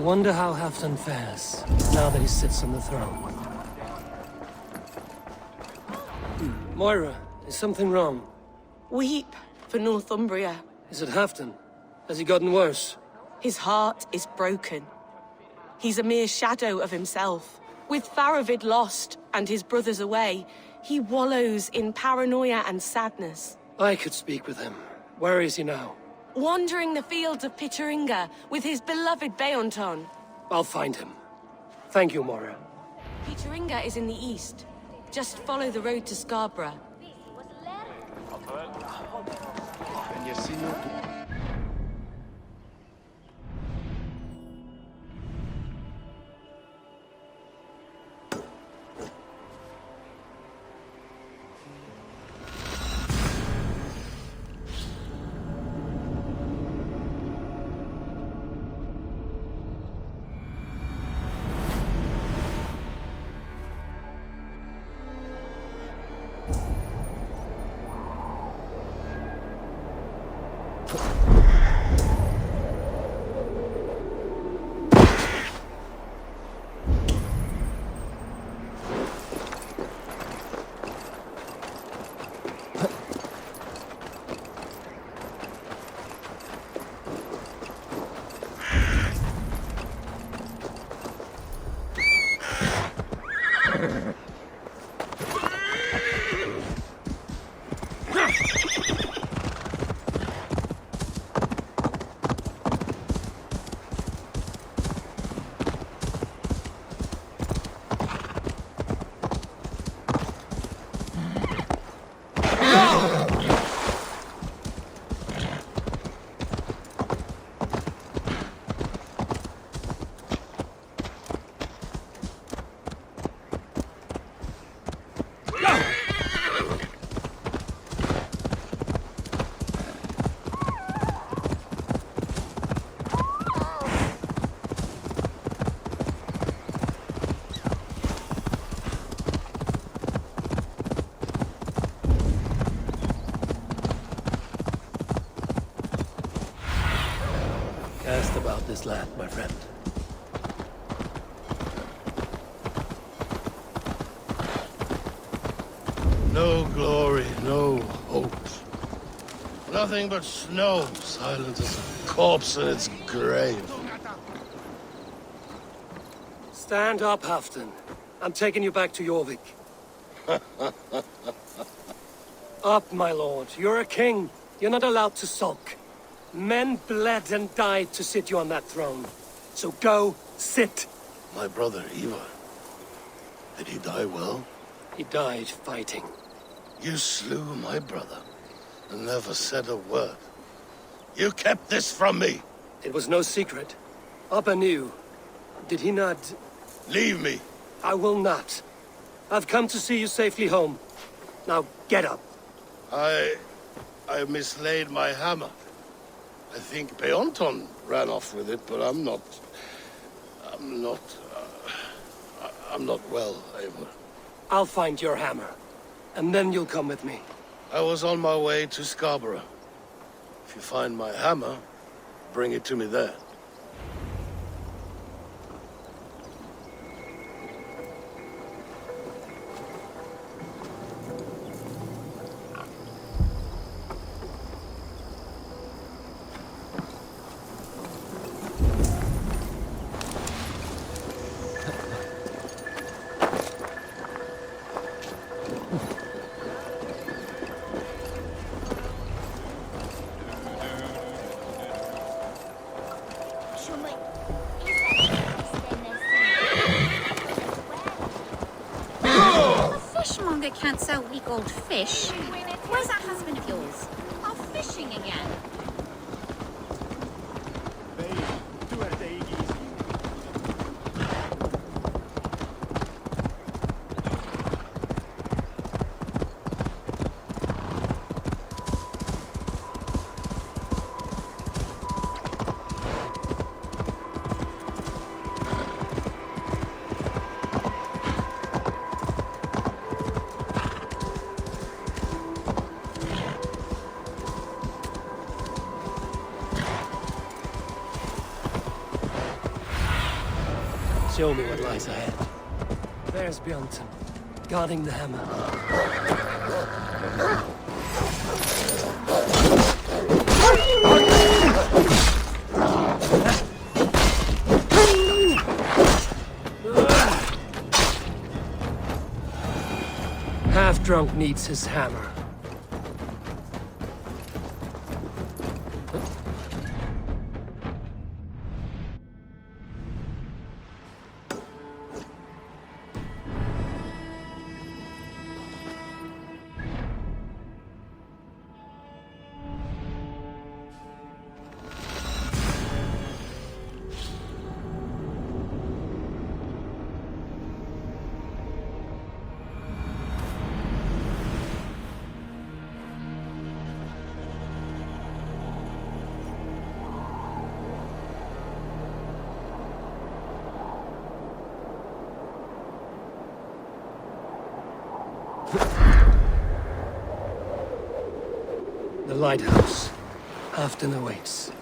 wonder how Halfdan fares, now that he sits on the throne. Moira, is something wrong? Weep for Northumbria. Is it Halfdan? Has he gotten worse? His heart is broken. He's a mere shadow of himself. With Faravid lost and his brothers away, he wallows in paranoia and sadness. I could speak with him. Where is he now? Wandering the fields of Pittaringa with his beloved Beonton. I'll find him. Thank you, Moira. Pittaringa is in the east. Just follow the road to Scarborough. Cast about this land, my friend. No glory, no hope. Nothing but snow, silent as a corpse in its grave. Stand up, Halfdan. I'm taking you back to Jorvik. Up, my lord. You're a king. You're not allowed to sulk. Men bled and died to sit you on that throne. So go, sit. My brother, Ivar. Did he die well? He died fighting. You slew my brother and never said a word. You kept this from me. It was no secret. Abba knew. Did he not? Leave me. I will not. I've come to see you safely home. Now, get up. I mislaid my hammer. I think Beonton ran off with it, but I'm not well, Eivor. I'll find your hammer. And then you'll come with me. I was on my way to Scarborough. If you find my hammer, bring it to me there. Fishmonger can't sell weak old fish. Where's that husband of yours? Off fishing again. Show me what lies ahead. There's Bjornton, guarding the hammer. Half-drunk needs his hammer. The lighthouse. Halfton awaits.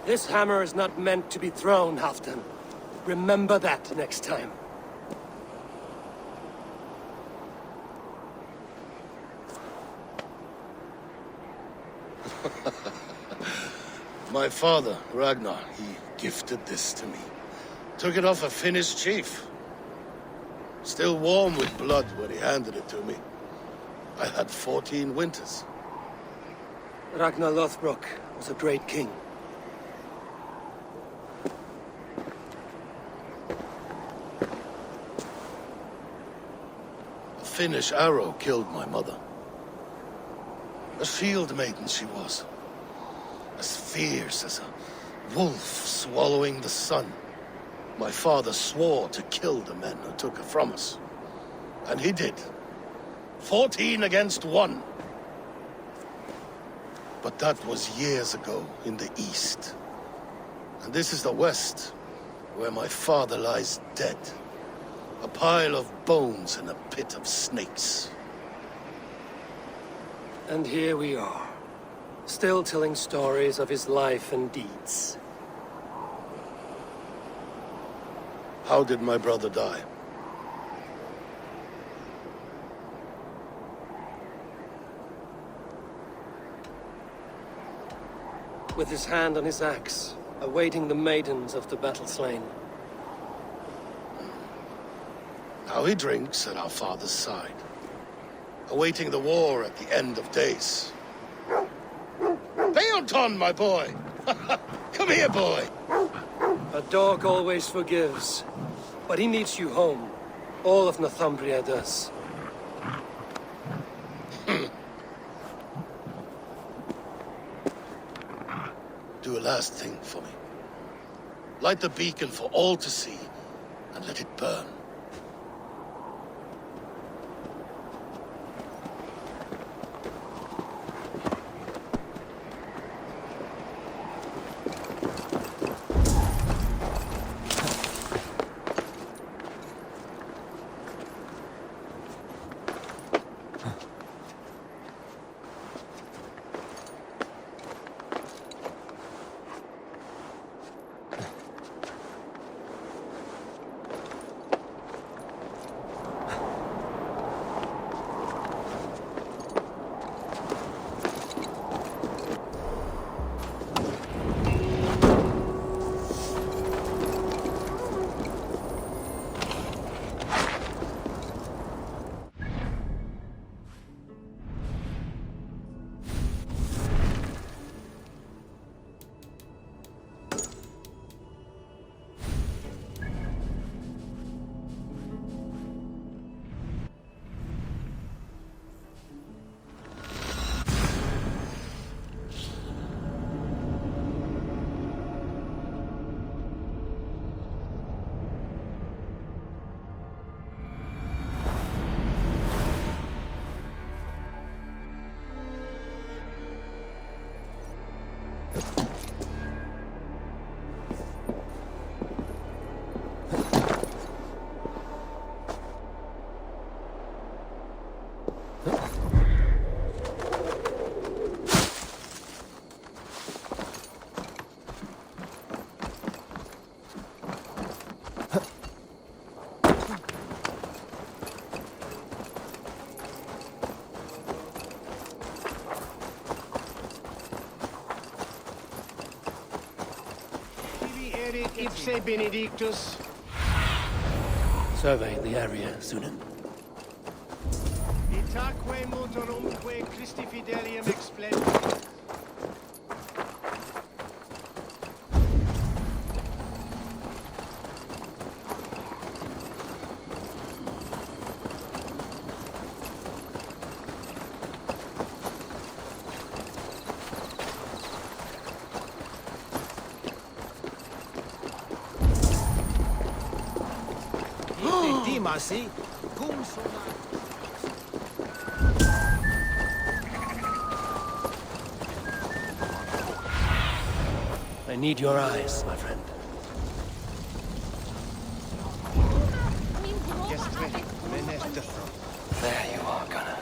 This hammer is not meant to be thrown, Halfton. Remember that next time. My father, Ragnar, he gifted this to me. Took it off a Finnish chief. Still warm with blood when he handed it to me. I had 14 winters. Ragnar Lothbrok was a great king. A Finnish arrow killed my mother. A shield maiden she was. As fierce as a wolf swallowing the sun. My father swore to kill the men who took her from us. And he did. 14 against 1. But that was years ago in the east. And this is the west, where my father lies dead. A pile of bones in a pit of snakes. And here we are, still telling stories of his life and deeds. How did my brother die? With his hand on his axe, awaiting the maidens of the battle slain. Now he drinks at our father's side, awaiting the war at the end of days. Beonton, my boy! Come here, boy! A dog always forgives, but he needs you home. All of Northumbria does. Do a last thing for me. Light the beacon for all to see, and let it burn. Erit ipse benedictus. Survey the area, Sunan. Itaque motorumque Christi fidelium explendit. Dimasi, cum sona. I need your eyes, my friend. There you are, Gunnar.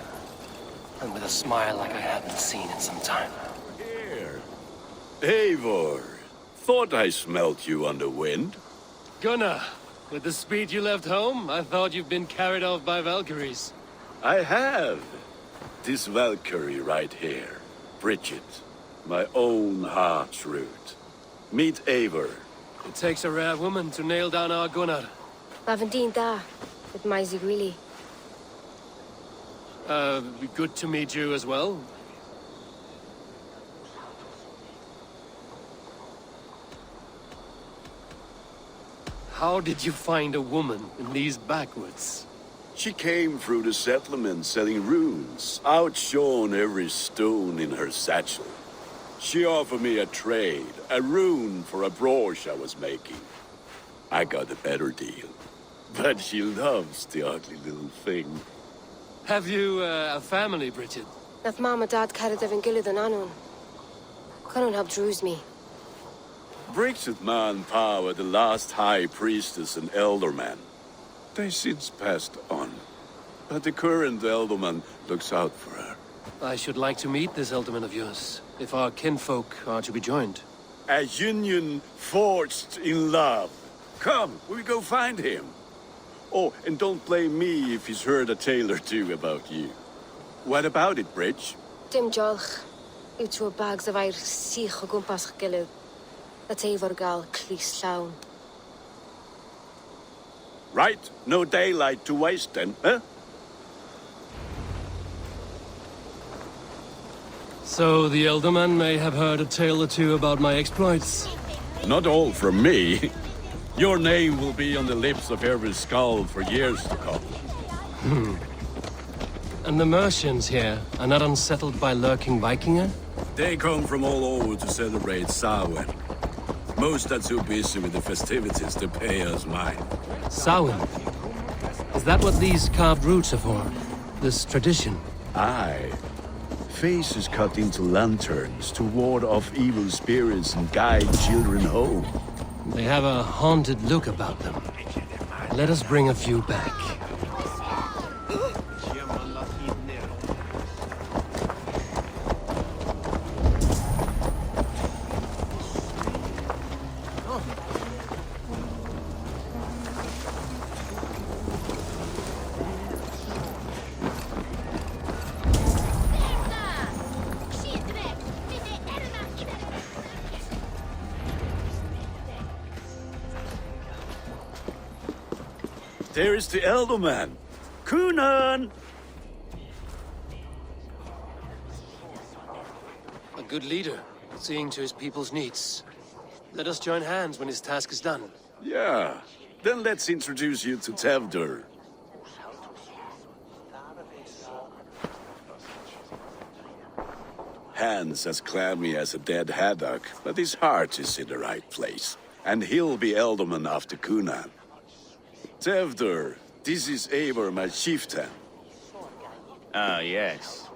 And with a smile like I haven't seen in some time. Here. Eivor. Thought I smelt you on the wind. Gunnar, with the speed you left home, I thought you'd been carried off by Valkyries. I have. This Valkyrie right here. Bridget. My own heart's root. Meet Eivor. It takes a rare woman to nail down our Gunnar. Lavandine da, with my Zigrili. Good to meet you as well. How did you find a woman in these backwoods? She came through the settlement selling runes, outshone every stone in her satchel. She offered me a trade, a rune for a brooch I was making. I got a better deal. But she loves the ugly little thing. Have you a family, Bridget? Nath mama dad carried of Gilad and Anun. Cannon help drues me. Bridget Man Power, the last high priestess and elderman. They since passed on. But the current elderman looks out for her. I should like to meet this elderman of yours, if our kinfolk are to be joined. A union forged in love. Come, we'll go find him. Oh, and don't blame me if he's heard a tale or two about you. What about it, Bridge? Dim jolch. Utro bags of air sich o gwmpas Gilad. That Eivor gal clis llawn. Right, no daylight to waste then, huh? So the elderman may have heard a tale or two about my exploits. Not all from me. Your name will be on the lips of every skull for years to come. And the Mercians here are not unsettled by lurking Vikinger? They come from all over to celebrate Samhain. Most are too busy with the festivities to pay us mind. Samhain? Is that what these carved roots are for? This tradition? Aye. Faces cut into lanterns to ward off evil spirits and guide children home. They have a haunted look about them. Let us bring a few back. There is the elderman. Kunan! A good leader, seeing to his people's needs. Let us join hands when his task is done. Yeah. Then let's introduce you to Tevdur. Hands as clammy as a dead haddock, but his heart is in the right place. And he'll be elderman after Kunan. Tevdur, this is Eivor, my chieftain. Ah, yes.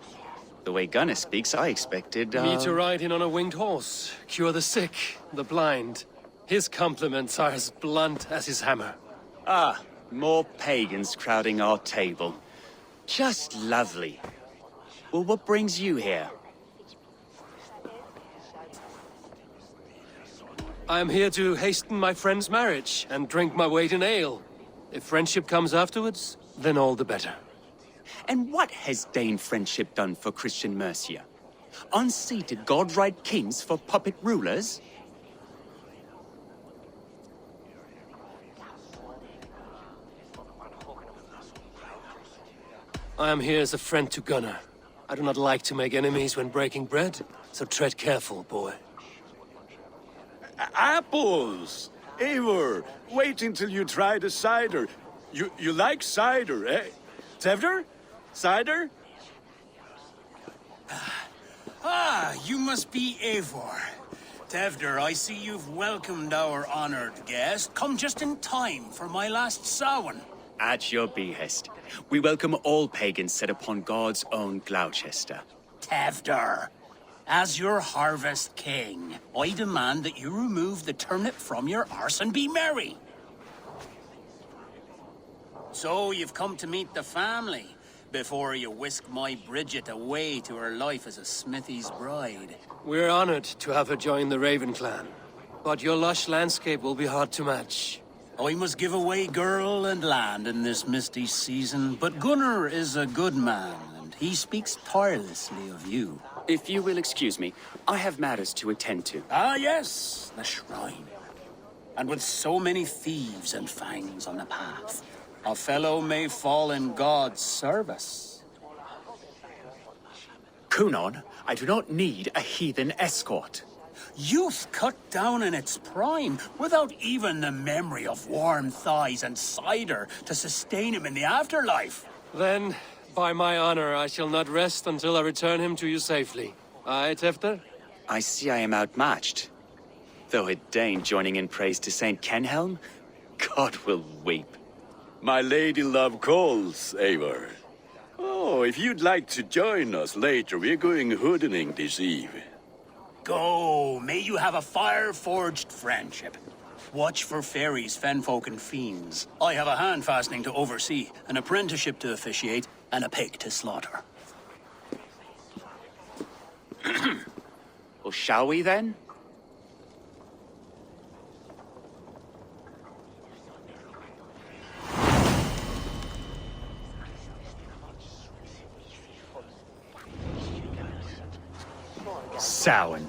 The way Gunnar speaks, I expected, Me to ride in on a winged horse, cure the sick, the blind. His compliments are as blunt as his hammer. Ah, more pagans crowding our table. Just lovely. Well, what brings you here? I am here to hasten my friend's marriage and drink my weight in ale. If friendship comes afterwards, then all the better. And what has Dane friendship done for Christian Mercia? Unseated god-right kings for puppet rulers? I am here as a friend to Gunnar. I do not like to make enemies when breaking bread, so tread careful, boy. Apples! Eivor, wait until you try the cider. You like cider, eh? Tevder? Cider? Ah, you must be Eivor. Tevder, I see you've welcomed our honored guest. Come just in time for my last Samhain. At your behest. We welcome all pagans set upon God's own Gloucester. Tevder, as your harvest king, I demand that you remove the turnip from your arse and be merry. So you've come to meet the family before you whisk my Bridget away to her life as a smithy's bride. We're honored to have her join the Raven clan, but your lush landscape will be hard to match. I must give away girl and land in this misty season, but Gunnar is a good man, and he speaks tirelessly of you. If you will excuse me, I have matters to attend to. Ah, yes, the shrine. And with so many thieves and fangs on the path, a fellow may fall in God's service. Kunon, I do not need a heathen escort. Youth cut down in its prime, without even the memory of warm thighs and cider to sustain him in the afterlife. Then, by my honor, I shall not rest until I return him to you safely. Aye, Tefter? I see I am outmatched. Though a Dane joining in praise to Saint Kenhelm, God will weep. My lady love calls, Eivor. Oh, if you'd like to join us later, we're going hoodening this eve. Go, may you have a fire-forged friendship. Watch for fairies, fenfolk, and fiends. I have a hand fastening to oversee, an apprenticeship to officiate, and a pig to slaughter. Well, shall we then? Samhain.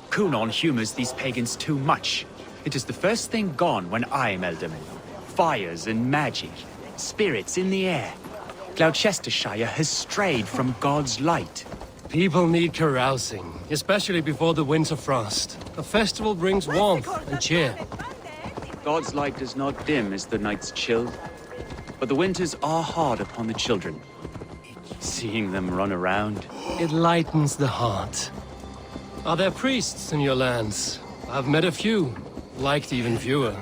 Kunon humors these pagans too much. It is the first thing gone when I am Elderman. Fires and magic, spirits in the air. Gloucestershire has strayed from God's light. People need carousing, especially before the winter frost. A festival brings warmth and cheer. God's light does not dim as the nights chill, but the winters are hard upon the children. Seeing them run around, It lightens the heart. Are there priests in your lands? I've met a few, liked even fewer.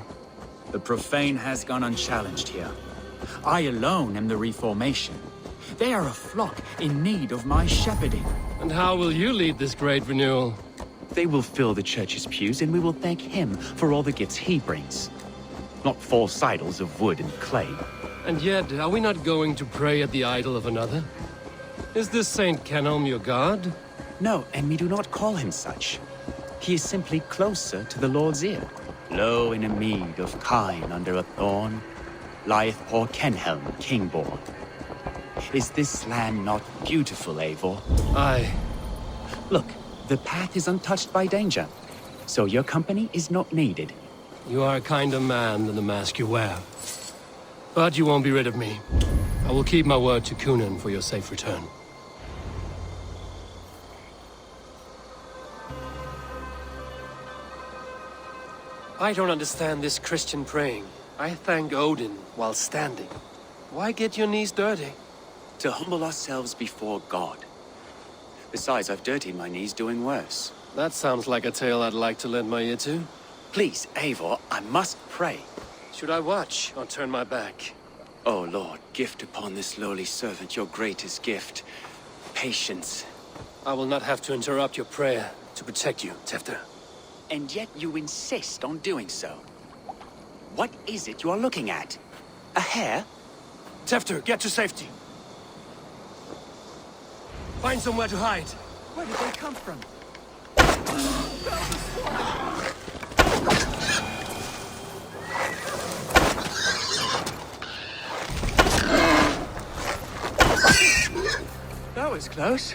The profane has gone unchallenged here. I alone am the Reformation. They are a flock in need of my shepherding. And how will you lead this great renewal? they will fill the church's pews, and we will thank him for all the gifts he brings. Not false idols of wood and clay. And yet, are we not going to pray at the idol of another? Is this Saint Kenhelm your god? No, and we do not call him such. He is simply closer to the Lord's ear. Low in a mead of kine under a thorn, lieth poor Kenhelm, king-born. Is this land not beautiful, Eivor? Aye. Look, the path is untouched by danger, so your company is not needed. You are a kinder man than the mask you wear. But you won't be rid of me. I will keep my word to Kunan for your safe return. I don't understand this Christian praying. I thank Odin while standing. Why get your knees dirty? To humble ourselves before God. Besides, I've dirtied my knees doing worse. That sounds like a tale I'd like to lend my ear to. Please, Eivor, I must pray. Should I watch or turn my back? Oh, Lord, gift upon this lowly servant your greatest gift. Patience. I will not have to interrupt your prayer to protect you, Tefter. And yet you insist on doing so. What is it you are looking at? A hare? Tefter, get to safety. Find somewhere to hide. Where did they come from? That was close.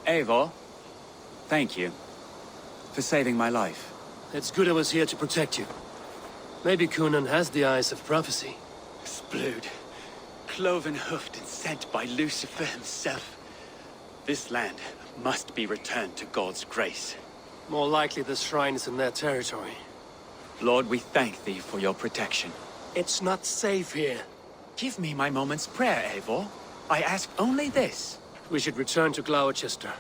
Eivor, thank you for saving my life. It's good I was here to protect you. Maybe Conan has the eyes of prophecy. This blood, cloven-hoofed and sent by Lucifer himself. This land must be returned to God's grace. More likely the shrine is in their territory. Lord, we thank thee for your protection. It's not safe here. Give me my moment's prayer, Eivor. I ask only this. We should return to Gloucester.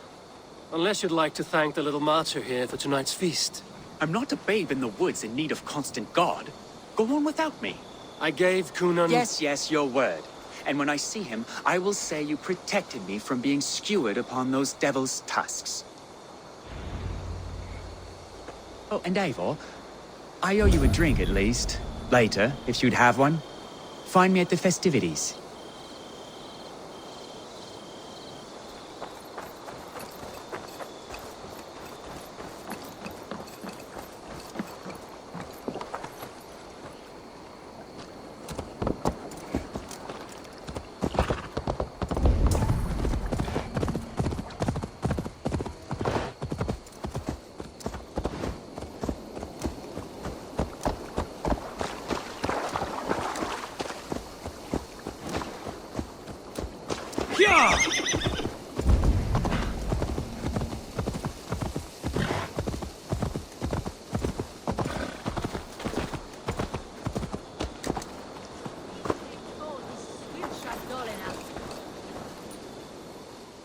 Unless you'd like to thank the little martyr here for tonight's feast. I'm not a babe in the woods in need of constant guard. Go on without me. I gave Conan... Yes, your word. And when I see him, I will say you protected me from being skewered upon those devil's tusks. Oh, and Eivor, I owe you a drink at least. Later, if you'd have one. Find me at the festivities.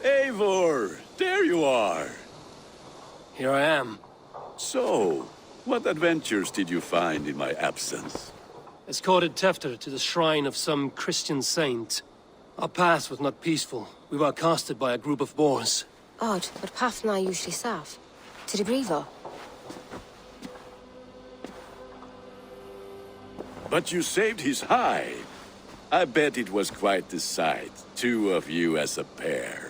Eivor, there you are. Here I am. So, what adventures did you find in my absence? Escorted Tefter to the shrine of some Christian saint. Our path was not peaceful. We were accosted by a group of boars. Odd, but path na usually safe. To the brievo. But you saved his hide. I bet it was quite the sight, two of you as a pair.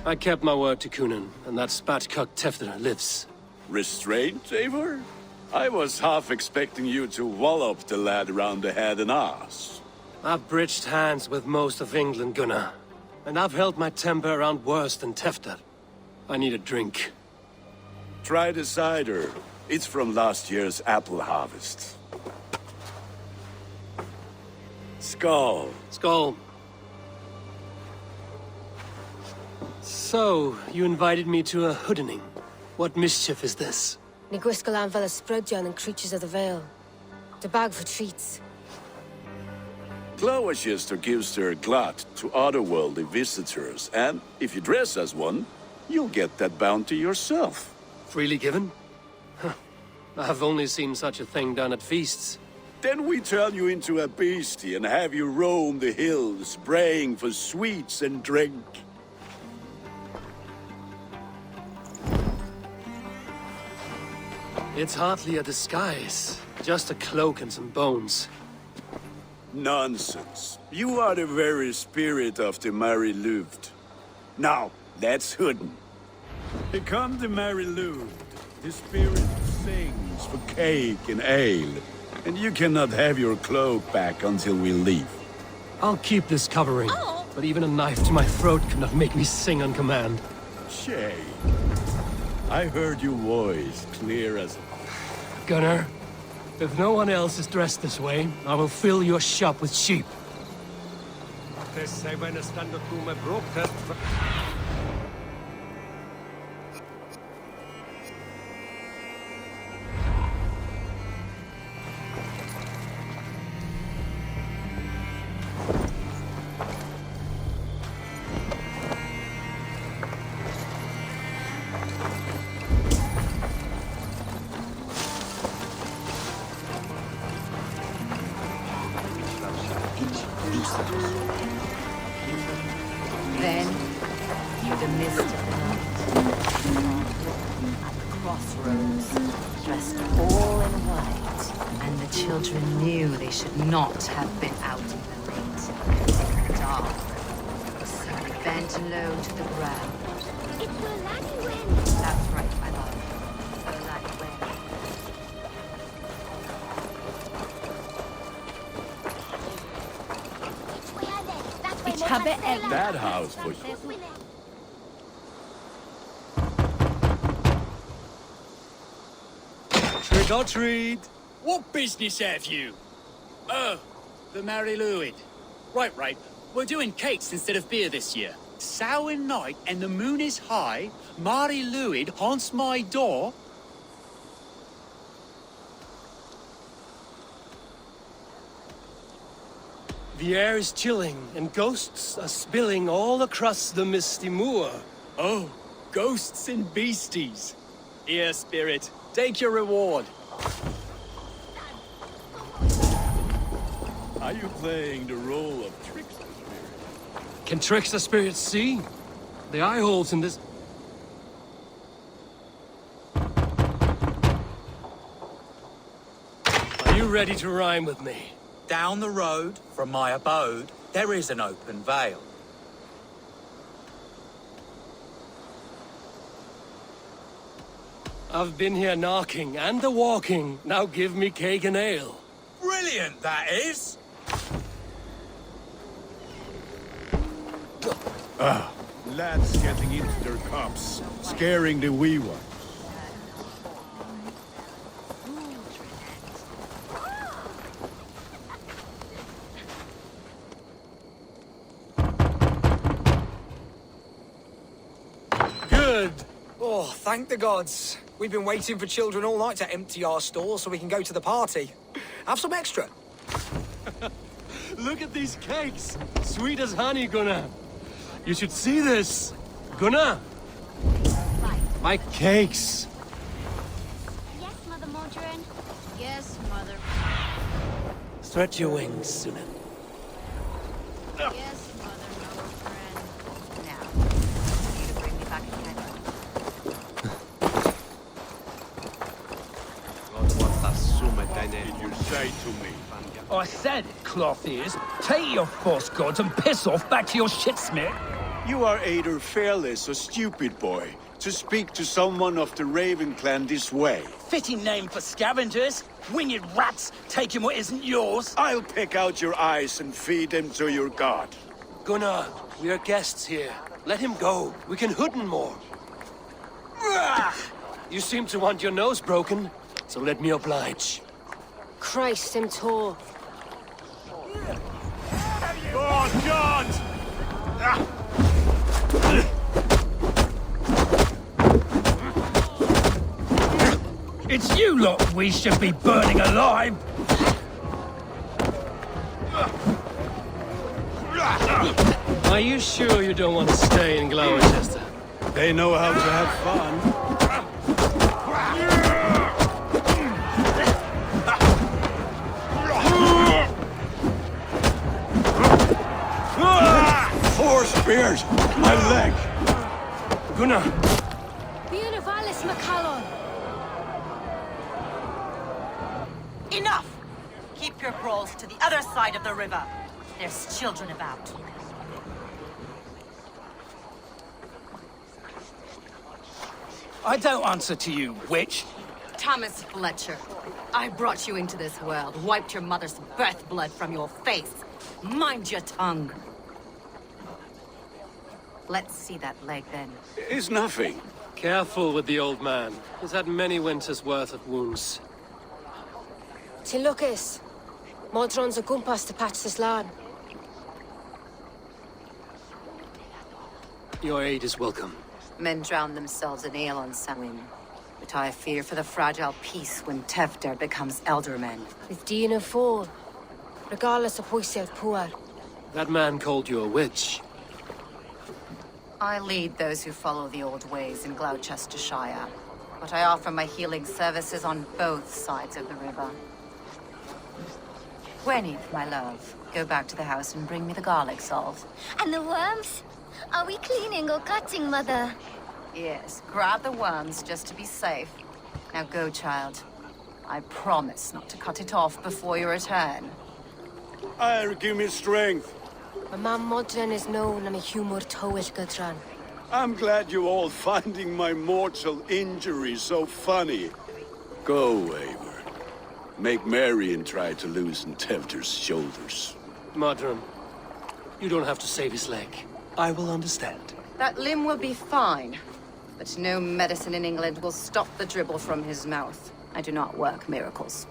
I kept my word to Conan, and that spatcock Tefter lives. Restraint, Eivor? I was half expecting you to wallop the lad around the head and ass. I've bridged hands with most of England, Gunnar. And I've held my temper around worse than Tefter. I need a drink. Try the cider. It's from last year's apple harvest. Skull. Skull. So, you invited me to a hoodening. What mischief is this? Niguiscalan Vela Sprudjan and Creatures of the Vale. The bag for treats. Gloucester gives their glut to otherworldly visitors, and if you dress as one, you'll get that bounty yourself. Freely given? Huh. I've only seen such a thing done at feasts. Then we turn you into a beastie and have you roam the hills, braying for sweets and drink. It's hardly a disguise. Just a cloak and some bones. Nonsense. You are the very spirit of the Mary Louved. Now, let's hoodin. Become the Mary Louved. The spirit sings for cake and ale. And you cannot have your cloak back until we leave. I'll keep this covering. But even a knife to my throat cannot make me sing on command. Shay. I heard your voice clear as... Gunnar, if no one else is dressed this way, I will fill your shop with sheep. Then, through the mist of night, at the crossroads, dressed all in white, and the children knew they should not have been out in the late, dark. So then bent low to the ground. It's the laddie wind. That's right, my love. The laddie wind. That house for sure. Trick or treat. What business have you? Oh, the Mary Louid. Right. We're doing cakes instead of beer this year. Samhain night and the moon is high. Mary Louid haunts my door. The air is chilling, and ghosts are spilling all across the misty moor. Oh, ghosts and beasties. Here, spirit, take your reward. Are you playing the role of trickster spirit? Can trickster spirits see? The eye holes in this... Are you ready to rhyme with me? Down the road from my abode, there is an open vale. I've been here knocking and a walking. Now give me cake and ale. Brilliant, that is! Lads getting into their cups, scaring the wee one. Good. Oh, thank the gods. We've been waiting for children all night to empty our stores so we can go to the party. Have some extra. Look at these cakes. Sweet as honey, Gunnar. You should see this. Gunnar. My cakes. Yes, Mother Modron. Yes, Mother. Stretch your wings, Sunan. Yes, Mother Modron. Now, you to bring me back again. Did you say to me? I said, cloth ears, take your false gods and piss off back to your shitsmith. You are either fearless or stupid, boy, to speak to someone of the Raven clan this way. Fitting name for scavengers, winged rats taking what isn't yours. I'll pick out your eyes and feed them to your god. Gunnar, we are guests here. Let him go. We can hood him more. You seem to want your nose broken, so let me oblige. Christ, him tall. Oh, God! It's you lot we should be burning alive. Are you sure you don't want to stay in Gloucester? They know how to have fun. Four spears! My leg! Gunnar! Beautivalis McCallum! Enough! Keep your brawls to the other side of the river. There's children about. I don't answer to you, witch. Thomas Fletcher, I brought you into this world, wiped your mother's birth blood from your face. Mind your tongue. Let's see that leg, then. It's nothing. Careful with the old man. He's had many winters' worth of wounds. Till Lucas. Modron's a gumpas to patch this land. Your aid is welcome. Men drown themselves in ale on Samhain. But I fear for the fragile peace when Tevder becomes eldermen. With Dean and Fall. Regardless of who poor. That man called you a witch. I lead those who follow the old ways in Gloucestershire, but I offer my healing services on both sides of the river. Gwyneth, my love, go back to the house and bring me the garlic salt. And the worms? Are we cleaning or cutting, Mother? Yes, grab the worms just to be safe. Now go, child. I promise not to cut it off before your return. Give me strength. My mam modern is known am a humor towill gudran. I'm glad you're all finding my mortal injury so funny. Go, Eivor. Make Marion try to loosen Tevder's shoulders. Modron, you don't have to save his leg. I will understand. That limb will be fine, but no medicine in England will stop the dribble from his mouth. I do not work miracles.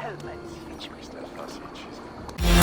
Helmet, which makes no sausage.